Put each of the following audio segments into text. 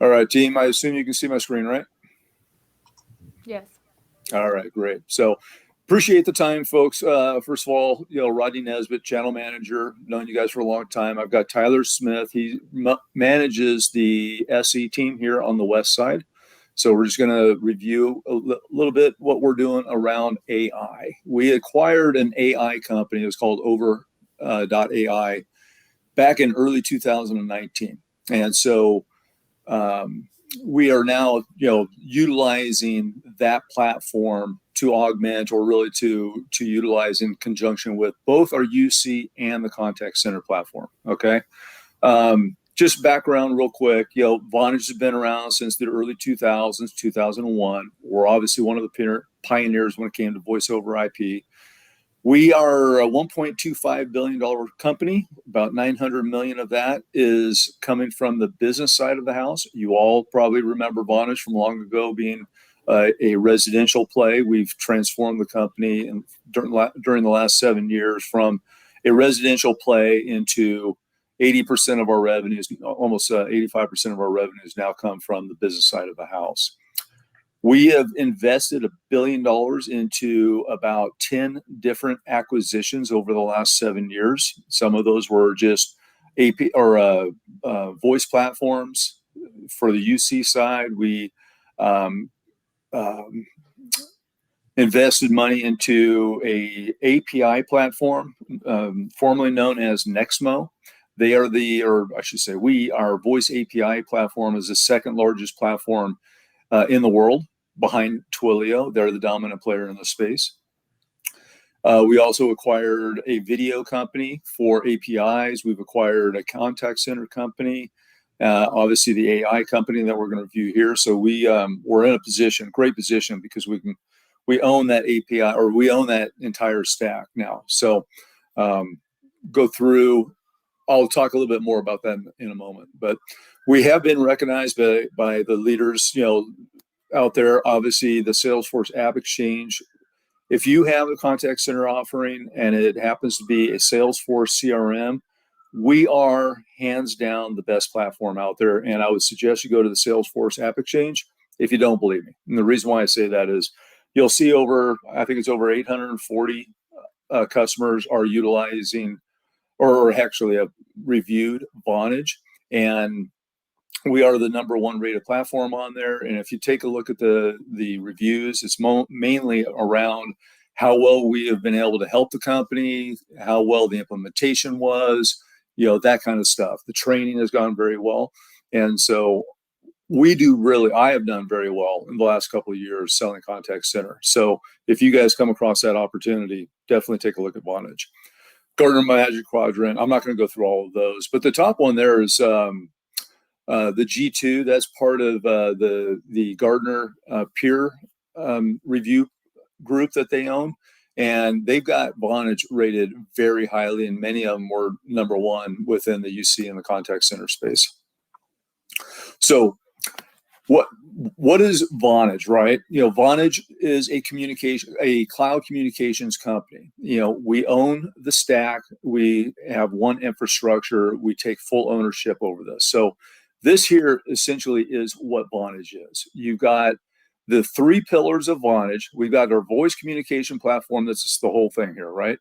All right, team, I assume you can see my screen, right? Yes. All right, great. So appreciate the time, folks. First of all, Rodney Nesbitt, channel manager, known you guys for a long time. I've got Tyler Smith. He manages the SE team here on the west side. So we're just going to review a little bit what we're doing around AI. We acquired an AI company. It was called Over.ai back in early 2019. And so we are now, utilizing that platform to augment, or really to utilize in conjunction with both our UC and the contact center platform. Okay. Just background real quick, Vonage has been around since the early 2000s, 2001. We're obviously one of the pioneers when it came to voice over IP. We are a $1.25 billion company. About 900 million of that is coming from the business side of the house. You all probably remember Vonage from long ago being a residential play. We've transformed the company during the last 7 years from a residential play into 80% of our revenues, almost 85% of our revenues now come from the business side of the house. We have invested $1 billion into about 10 different acquisitions over the last 7 years. Some of those were just AP or voice platforms. For the UC side, we invested money into a API platform, formerly known as Nexmo. They are our voice API platform is the second largest platform in the world, behind Twilio. They're the dominant player in the space. We also acquired a video company for APIs. We've acquired a contact center company, obviously the AI company that we're going to review here. So we're in a great position, because we own that API, or we own that entire stack now. So go through. I'll talk a little bit more about that in a moment, but we have been recognized by the leaders, out there. Obviously, the Salesforce App Exchange. If you have a contact center offering and it happens to be a Salesforce CRM, we are hands down the best platform out there. And I would suggest you go to the Salesforce App Exchange if you don't believe me. And the reason why I say that is you'll see I think it's over 840 customers are utilizing, or actually have reviewed Vonage, and we are the number one rated platform on there. And if you take a look at the reviews, it's mainly around how well we have been able to help the company, how well the implementation was, that kind of stuff. The training has gone very well. And so I have done very well in the last couple of years selling contact center. So if you guys come across that opportunity, definitely take a look at Vonage. Gartner Magic Quadrant. I'm not going to go through all of those, but the top one there is the G2. That's part of the Gartner peer review group that they own, and they've got Vonage rated very highly, and many of them were number one within the UC and the contact center space. So what is Vonage, right? Vonage is a cloud communications company. We own the stack. We have one infrastructure. We take full ownership over this. So this here essentially is what Vonage is. You've got the three pillars of Vonage. We've got our voice communication platform. That's just the whole thing here, right?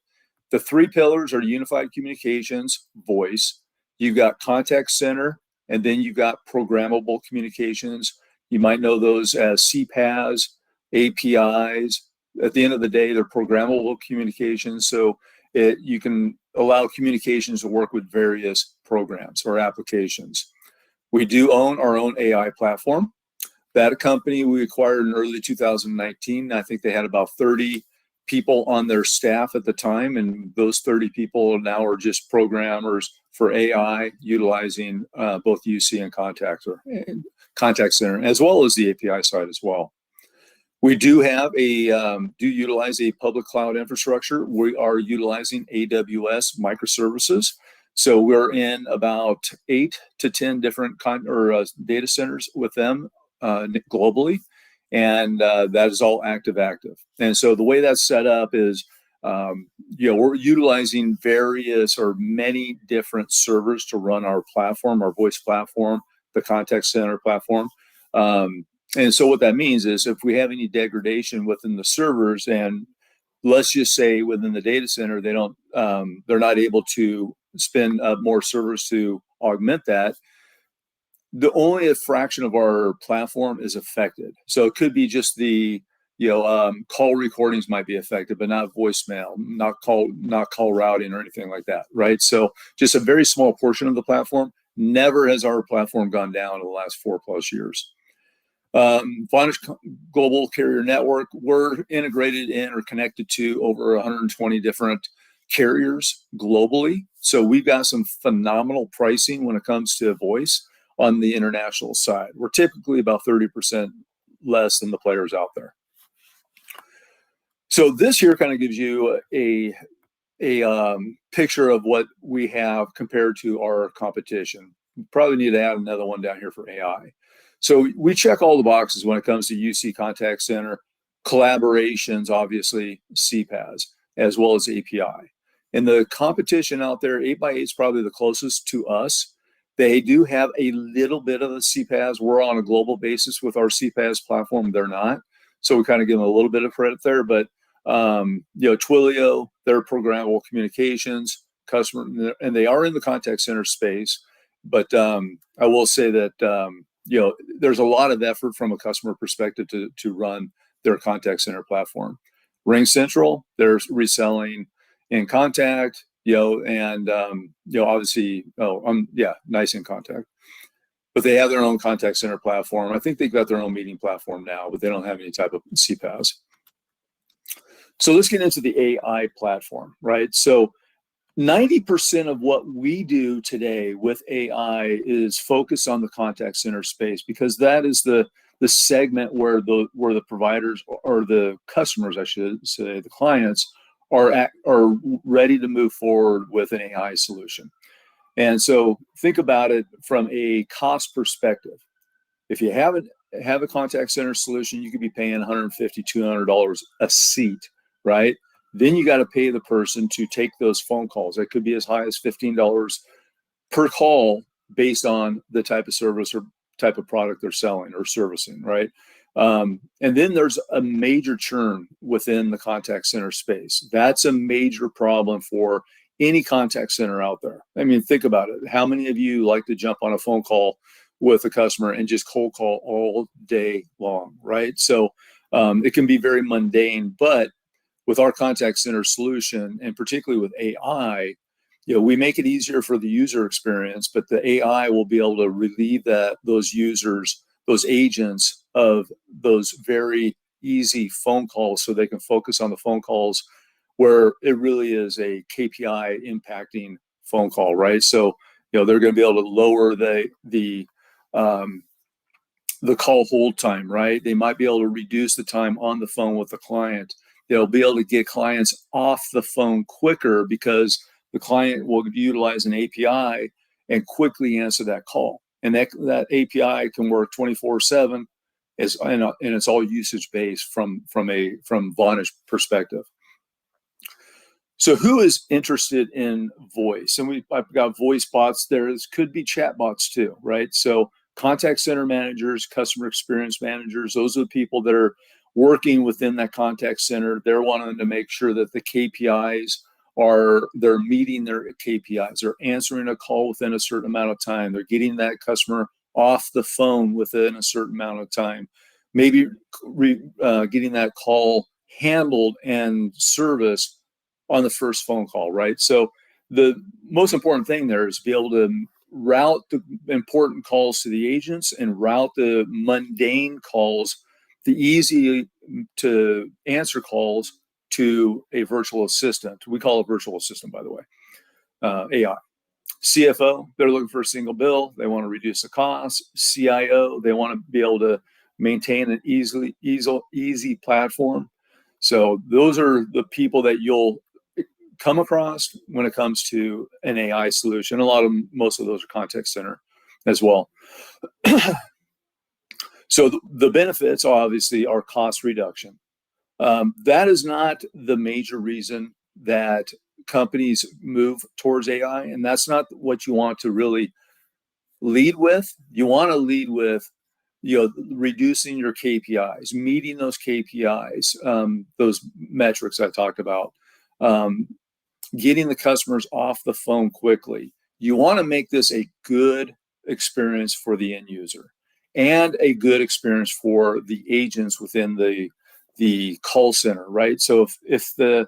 The three pillars are unified communications, voice. You've got contact center, and then you've got programmable communications. You might know those as CPaaS, APIs. At the end of the day, they're programmable communications. So you can allow communications to work with various programs or applications. We do own our own AI platform. That company we acquired in early 2019. I think they had about 30 people on their staff at the time, and those 30 people now are just programmers for AI, utilizing both UC and contact center, as well as the API side as well. We do utilize a public cloud infrastructure. We are utilizing AWS microservices. So we're in about 8 to 10 different data centers with them globally, and that is all active. And so the way that's set up is, we're utilizing many different servers to run our platform, our voice platform. the contact center platform. And so what that means is if we have any degradation within the servers, and let's just say within the data center, they're not able to spin up more servers to augment that, only a fraction of our platform is affected. So it could be just the call recordings might be affected, but not voicemail, not call routing or anything like that, right? So just a very small portion of the platform. Never has our platform gone down in the last 4+ years. Vonage Global Carrier Network, we're integrated in or connected to over 120 different carriers globally. So we've got some phenomenal pricing when it comes to voice on the international side. We're typically about 30% less than the players out there. So this here kind of gives you a picture of what we have compared to our competition. We probably need to add another one down here for AI. So we check all the boxes when it comes to UC contact center, collaborations, obviously CPaaS, as well as API. And the competition out there, 8x8 is probably the closest to us. They do have a little bit of the CPaaS. We're on a global basis with our CPaaS platform. They're not. So we kind of give them a little bit of credit there. But, Twilio, they're programmable communications, customer, and they are in the contact center space. But I will say that, there's a lot of effort from a customer perspective to run their contact center platform. RingCentral, they're reselling InContact, and obviously, nice InContact. But they have their own contact center platform. I think they've got their own meeting platform now, but they don't have any type of CPaaS. So let's get into the AI platform, right? So 90% of what we do today with AI is focused on the contact center space, because that is the segment where the providers or the customers, I should say, the clients are ready to move forward with an AI solution. And so think about it from a cost perspective. If you have a contact center solution, you could be paying $150, $200 a seat, right? Then you got to pay the person to take those phone calls. That could be as high as $15 per call based on the type of service or type of product they're selling or servicing, right? And then there's a major churn within the contact center space. That's a major problem for any contact center out there. I mean, think about it. How many of you like to jump on a phone call with a customer and just cold call all day long, right? So it can be very mundane, but with our contact center solution, and particularly with AI, we make it easier for the user experience, but the AI will be able to relieve those users, those agents of those very easy phone calls, so they can focus on the phone calls where it really is a KPI impacting phone call, right? So they're going to be able to lower the call hold time, right? They might be able to reduce the time on the phone with the client. They'll be able to get clients off the phone quicker because the client will utilize an API and quickly answer that call. And that API can work 24/7, and it's all usage based from Vonage perspective. So who is interested in voice? And I've got voice bots. There could be chat bots too, right? So contact center managers, customer experience managers, those are the people that are working within that contact center. They're wanting to make sure that the KPIs they're meeting their KPIs. They're answering a call within a certain amount of time. They're getting that customer off the phone within a certain amount of time. Maybe getting that call handled and serviced on the first phone call, right? So the most important thing there is to be able to route the important calls to the agents and route the mundane calls, the easy to answer calls, to a virtual assistant. We call it virtual assistant, by the way, AI. CFO, they're looking for a single bill. They want to reduce the cost. CIO, they want to be able to maintain an easy platform. So those are the people that you'll come across when it comes to an AI solution. Most of those are contact center as well. So the benefits obviously are cost reduction. That is not the major reason that companies move towards AI, and that's not what you want to really you want to lead with, reducing your KPIs, meeting those KPIs, those metrics I talked about, getting the customers off the phone quickly. You want to make this a good experience for the end user and a good experience for the agents within the call center, right? So if the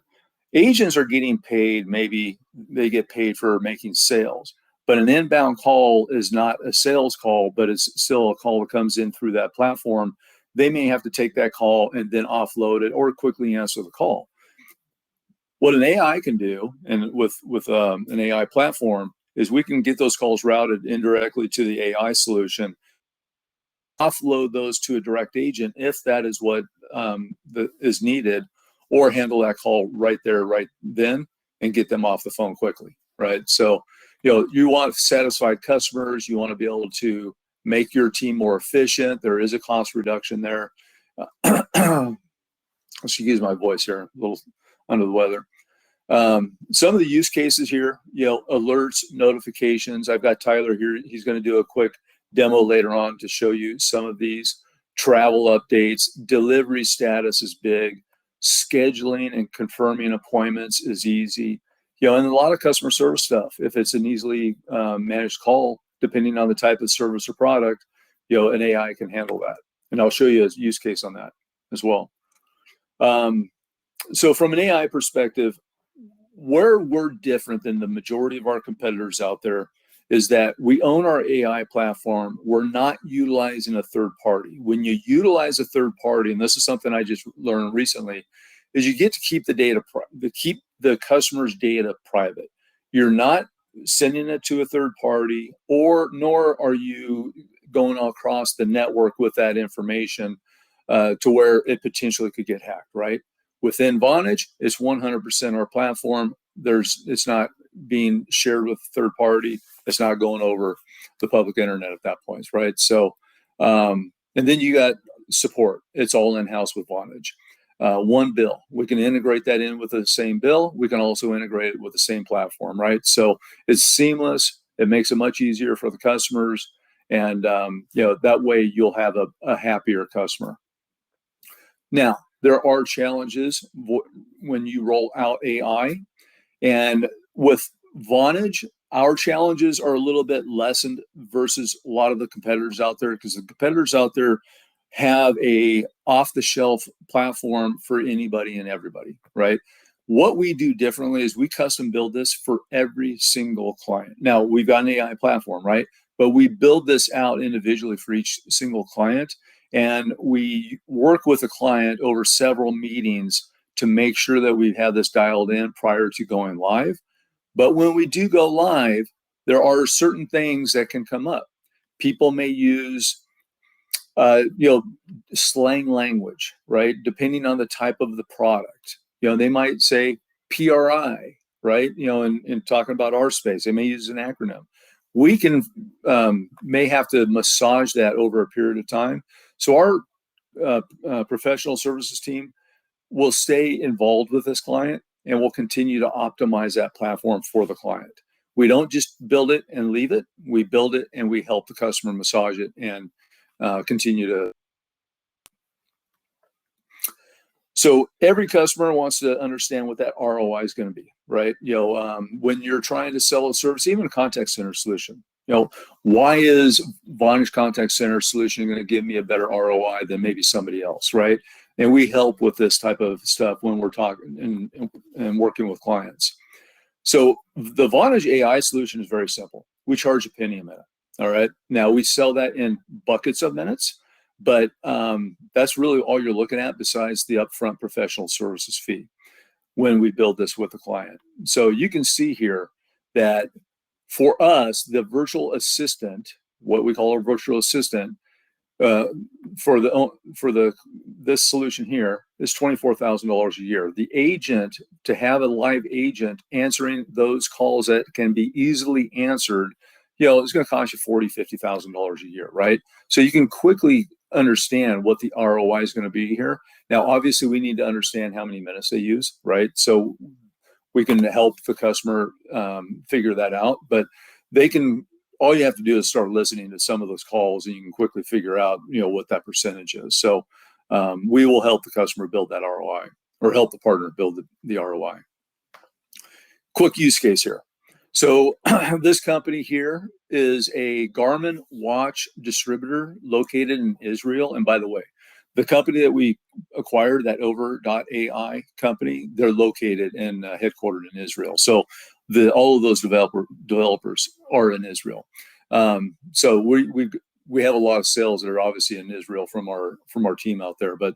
agents are getting paid, maybe they get paid for making sales, but an inbound call is not a sales call, but it's still a call that comes in through that platform. They may have to take that call and then offload it or quickly answer the call. What an AI can do, and with an AI platform, is we can get those calls routed indirectly to the AI solution, offload those to a direct agent if that is what is needed, or handle that call right there, right then, and get them off the phone quickly, right? So, you want satisfied customers. You want to be able to make your team more efficient. There is a cost reduction there. Excuse my voice here, a little under the weather. Some of the use cases here, alerts, notifications. I've got Tyler here. He's going to do a quick demo later on to show you some of these. Travel updates, delivery status is big. Scheduling and confirming appointments is easy. And a lot of customer service stuff. If it's an easily managed call, depending on the type of service or product, an AI can handle that. And I'll show you a use case on that as well. So from an AI perspective, where we're different than the majority of our competitors out there is that we own our AI platform. We're not utilizing a third party. When you utilize a third party, and this is something I just learned recently, is you get to keep the data, keep the customer's data private. You're not sending it to a third party, nor are you going across the network with that information to where it potentially could get hacked, right? Within Vonage, it's 100% our platform. It's not being shared with a third party. It's not going over the public internet at that point, right? So, and then you got support. It's all in-house with Vonage. One bill. We can integrate that in with the same bill. We can also integrate it with the same platform, right? So it's seamless. It makes it much easier for the customers. And, that way you'll have a happier customer. Now, there are challenges when you roll out AI. And with Vonage, our challenges are a little bit lessened versus a lot of the competitors out there, because the competitors out there have a off-the-shelf platform for anybody and everybody, right? What we do differently is we custom build this for every single client. Now, we've got an AI platform, right? But we build this out individually for each single client. And we work with a client over several meetings to make sure that we have this dialed in prior to going live. But when we do go live, there are certain things that can come up. People may use, slang language, right? Depending on the type of the product. They might say PRI, right? In talking about our space, they may use an acronym. We can may have to massage that over a period of time. So our professional services team will stay involved with this client, and we'll continue to optimize that platform for the client. We don't just build it and leave it. We build it and we help the customer massage it and continue to. So every customer wants to understand what that ROI is going to be, right? When you're trying to sell a service, even a contact center solution, why is Vonage Contact Center solution going to give me a better ROI than maybe somebody else, right? And we help with this type of stuff when we're talking and working with clients. So the Vonage AI solution is very simple. We charge a penny a minute, all right? Now, we sell that in buckets of minutes, but that's really all you're looking at besides the upfront professional services fee when we build this with the client. So you can see here that for us, the virtual assistant, what we call a virtual assistant, for this solution here is $24,000 a year. The agent, to have a live agent answering those calls that can be easily answered, it's going to cost you $40,000, $50,000 a year, right? So you can quickly understand what the ROI is going to be here. Now, obviously, we need to understand how many minutes they use, right? So we can help the customer figure that out, but they can all you have to do is start listening to some of those calls, and you can quickly figure out, what that percentage is. So we will help the customer build that ROI, or help the partner build the ROI. Quick use case here. So this company here is a Garmin watch distributor located in Israel. And by the way, the company that we acquired, that Over.ai company, they're located and headquartered in Israel. So all of those developers are in Israel. So we have a lot of sales that are obviously in Israel from our team out there. But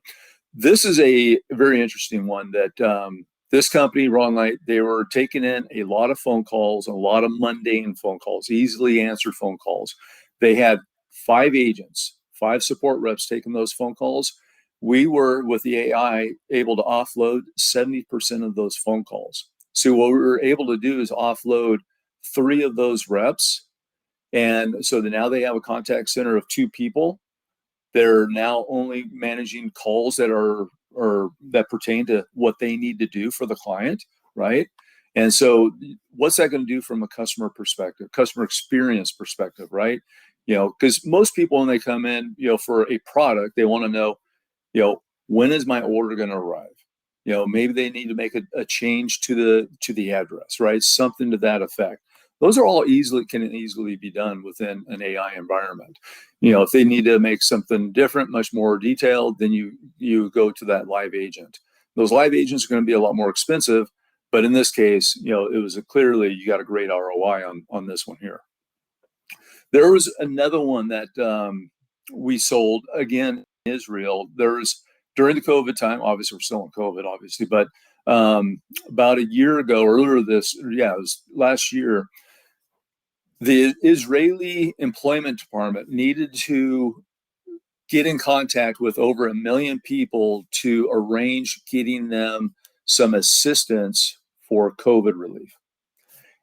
this is a very interesting one that this company, Ron Light, they were taking in a lot of phone calls, a lot of mundane phone calls, easily answered phone calls. They had 5 agents, 5 support reps taking those phone calls. We were, with the AI, able to offload 70% of those phone calls. So what we were able to do is offload 3 of those reps. And so now they have a contact center of 2 people. They're now only managing calls that that pertain to what they need to do for the client, right? And so what's that going to do from a customer perspective, customer experience perspective, right? Because most people, when they come in, for a product, they want to know, when is my order going to arrive? Maybe they need to make a change to the address, right? Something to that effect. Those are all can easily be done within an AI environment. If they need to make something different, much more detailed, then you go to that live agent. Those live agents are going to be a lot more expensive, but in this case, it was clearly you got a great ROI on this one here. There was another one that we sold, again, in Israel. During the COVID time, obviously we're still in COVID, obviously, but about a year ago, it was last year, the Israeli Employment Department needed to get in contact with over 1 million people to arrange getting them some assistance for COVID relief.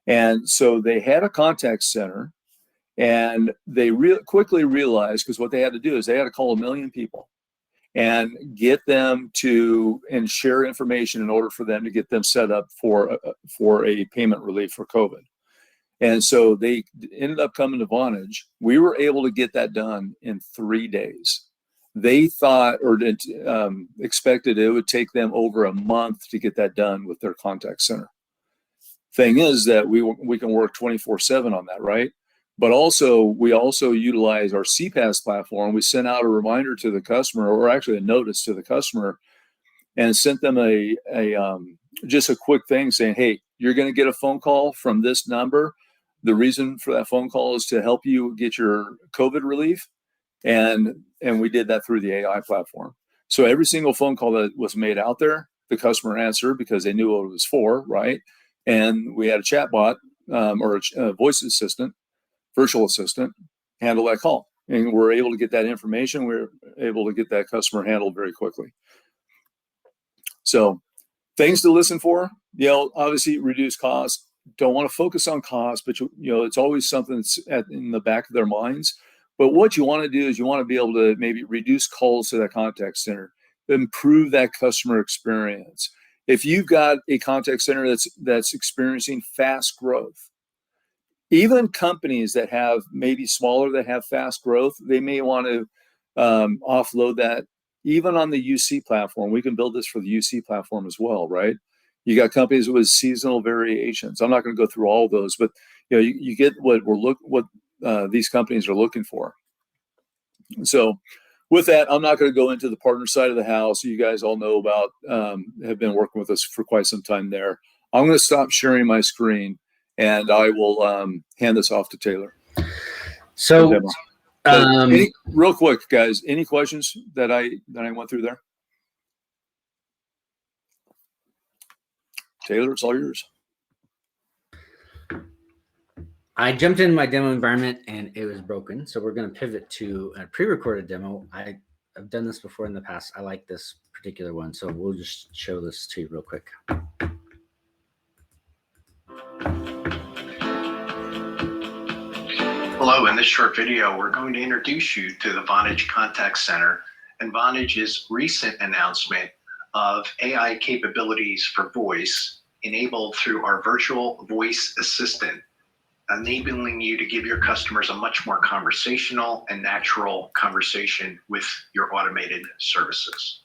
And so they had a contact center, and they quickly realized, because what they had to do is they had to call 1 million people and get them and share information in order for them to get them set up for a payment relief for COVID. And so they ended up coming to Vonage. We were able to get that done in 3 days. They thought or expected it would take them over a month to get that done with their contact center. Thing is that we can work 24/7 on that, right? But we also utilize our CPaaS platform. We sent out a reminder to the customer, or actually a notice to the customer, and sent them just a quick thing saying, hey, you're going to get a phone call from this number. The reason for that phone call is to help you get your COVID relief. And we did that through the AI platform. So every single phone call that was made out there, the customer answered because they knew what it was for, right? And we had a chatbot or a voice assistant, virtual assistant, handle that call. And we're able to get that information. We're able to get that customer handled very quickly. So things to listen for, obviously reduce costs. Don't want to focus on cost, but it's always something that's in the back of their minds. But what you want to do is you want to be able to maybe reduce calls to that contact center, improve that customer experience. If you've got a contact center that's experiencing fast growth, even companies that have maybe smaller that have fast growth, they may want to offload that even on the UC platform. We can build this for the UC platform as well, right? You got companies with seasonal variations. I'm not going to go through all of those, but you get what these companies are looking for. So with that, I'm not going to go into the partner side of the house. You guys all know about, have been working with us for quite some time there. I'm going to stop sharing my screen, and I will hand this off to Taylor. So, real quick, guys, any questions that I went through there? Taylor, it's all yours. I jumped in my demo environment and it was broken. So we're going to pivot to a pre-recorded demo. I've done this before in the past. I like this particular one. So we'll just show this to you real quick. Hello, in this short video, we're going to introduce you to the Vonage Contact Center and Vonage's recent announcement of AI capabilities for voice enabled through our virtual voice assistant. enabling you to give your customers a much more conversational and natural conversation with your automated services.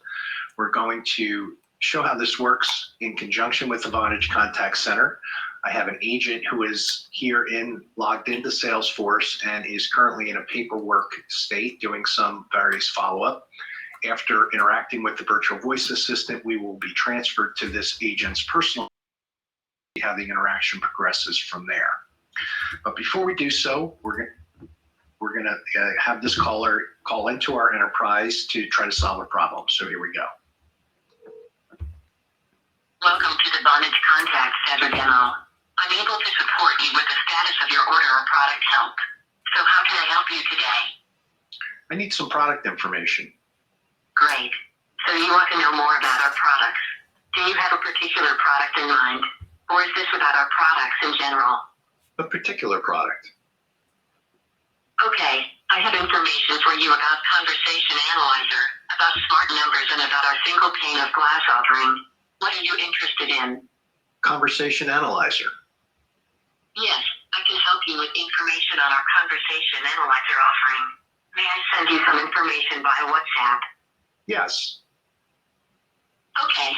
We're going to show how this works in conjunction with the Vonage Contact Center. I have an agent who is here logged into Salesforce and is currently in a paperwork state doing some various follow-up. After interacting with the virtual voice assistant, we will be transferred to this agent's personal, how the interaction progresses from there. But before we do so, we're going to have this caller call into our enterprise to try to solve a problem. So here we go. Welcome to the Vonage Contact Center demo. I'm able to support you with the status of your order or product help. So how can I help you today? I need some product information. Great. So you want to know more about our products. Do you have a particular product in mind? Or is this about our products in general? A particular product. Okay. I have information for you about Conversation Analyzer, about smart numbers, and about our single pane of glass offering. What are you interested in? Conversation Analyzer. Yes, I can help you with information on our Conversation Analyzer offering. May I send you some information via WhatsApp? Yes. Okay.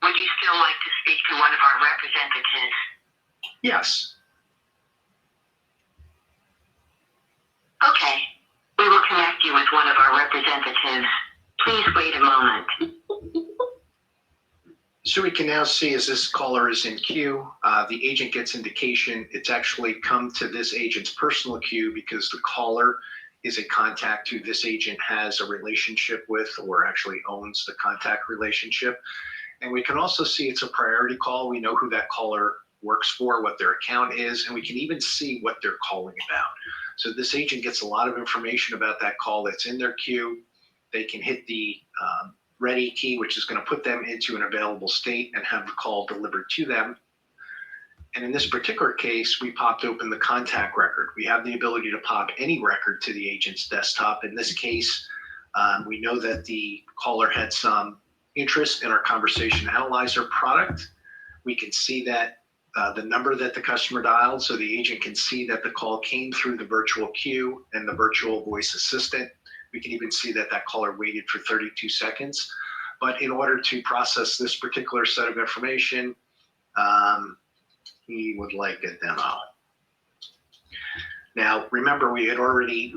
Would you still like to speak to one of our representatives? Yes. Okay. We will connect you with one of our representatives. Please wait a moment. So we can now see as this caller is in queue, the agent gets indication it's actually come to this agent's personal queue because the caller is a contact who this agent has a relationship with or actually owns the contact relationship. And we can also see it's a priority call. We know who that caller works for, what their account is, and we can even see what they're calling about. So this agent gets a lot of information about that call that's in their queue. They can hit the ready key, which is going to put them into an available state and have the call delivered to them. And in this particular case, we popped open the contact record. We have the ability to pop any record to the agent's desktop. In this case, we know that the caller had some interest in our Conversation Analyzer product. We can see that the number that the customer dialed, so the agent can see that the call came through the virtual queue and the virtual voice assistant. We can even see that that caller waited for 32 seconds. But in order to process this particular set of information, he would like a demo. Now, remember, we had already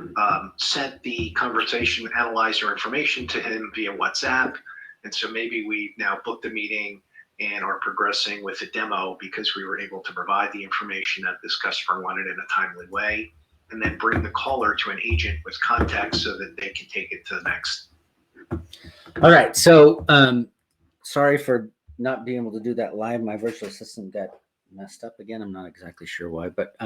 sent the Conversation Analyzer information to him via WhatsApp. And so maybe we now booked a meeting and are progressing with a demo because we were able to provide the information that this customer wanted in a timely way, and then bring the caller to an agent with context so that they can take it to the next. All right. So sorry for not being able to do that live. My virtual assistant got messed up again. I'm not exactly sure why, but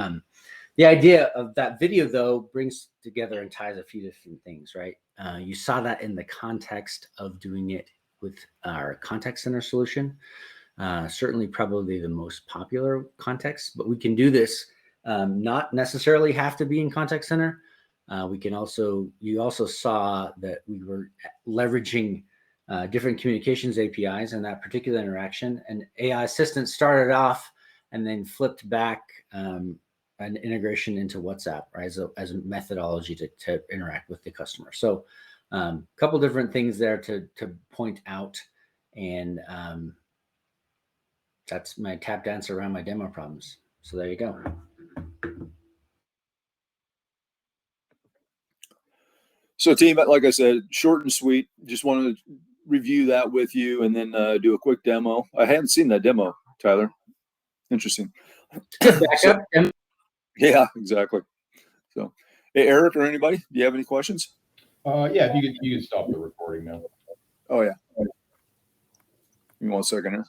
the idea of that video, though, brings together and ties a few different things, right? You saw that in the context of doing it with our contact center solution. Certainly probably the most popular context, but we can do this not necessarily have to be in contact center. You also saw that we were leveraging different communications APIs in that particular interaction, and AI assistant started off and then flipped back an integration into WhatsApp, right, as a methodology to interact with the customer. So a couple different things there to point out, and that's my tap dance around my demo problems. So there you go. So team, like I said, short and sweet. Just wanted to review that with you and then do a quick demo. I hadn't seen that demo, Tyler. Interesting. Backup. Yeah, exactly. So, hey, Eric or anybody, do you have any questions? Yeah, if you could stop the recording now. Oh yeah. Give me 1 second here.